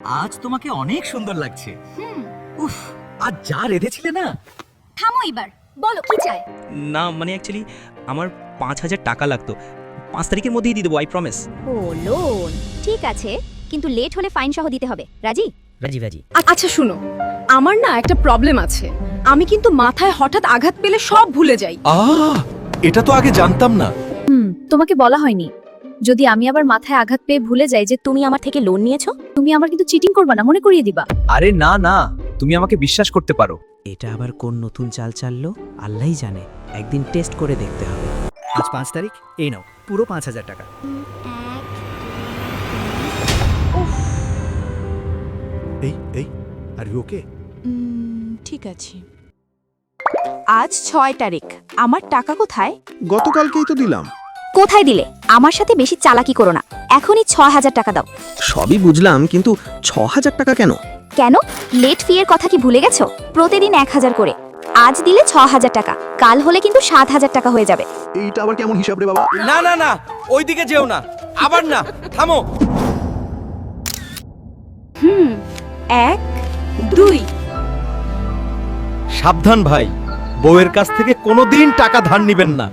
আজ তোমাকে অনেক সুন্দর লাগছে। উফ, আজ যা রেঁধেছিলে না। থামো এবার, বলো কি চাই। না মানে অ্যাকচুয়ালি আমার ৫,০০০ টাকা লাগতো। ৫ তারিখের মধ্যেই দিয়ে দেবো, আই প্রমিস। ও লোন, ঠিক আছে, কিন্তু লেট হলে ফাইন সহ দিতে হবে। রাজি? রাজি রাজি। আচ্ছা শুনো, আমার না একটা প্রবলেম আছে। আমি কিন্তু মাথায় হঠাৎ আঘাত পেলে সব ভুলে যাই। এটা তো আগে জানতাম না। তোমাকে বলা হয়নি। যদি আমি আবার মাথায় আঘাত পেয়ে ভুলে যাই যে তুমি আমার থেকে লোন নিয়েছো, তুমি আমার কিন্তু চিটিং করবে না, মনে করিয়ে দিবা। আরে না না, তুমি আমাকে বিশ্বাস করতে পারো। এটা আবার কোন নতুন চাল চাললো আল্লাহই জানে, একদিন টেস্ট করে দেখতে হবে। আজ ৫ তারিখ, এই নাও পুরো ৫,০০০ টাকা। এই আর ইউ ওকে? ঠিক আছে। আজ ৬ তারিখ, আমার টাকা কোথায়? গতকালকেই তো দিলাম। কোথায় দিলে? আমার সাথে বেশি চালাকি করো না, এখনই ৬,০০০ টাকা দাও। সবই বুঝলাম, কিন্তু ৬,০০০ টাকা কেন? কেন? লেট ফি এর কথা কি ভুলে গেছো? প্রতিদিন ১,০০০ করে। আজ দিলে ৬,০০০ টাকা, কাল হলে কিন্তু ৭,০০০ টাকা হয়ে যাবে। এইটা আবার কেমন হিসাব রে বাবা? না না না, ওইদিকে যেও না, আবার না, থামো। ১ ২ সাবধান ভাই, বউয়ের কাছ থেকে কোনোদিন টাকা ধার নিবেন না।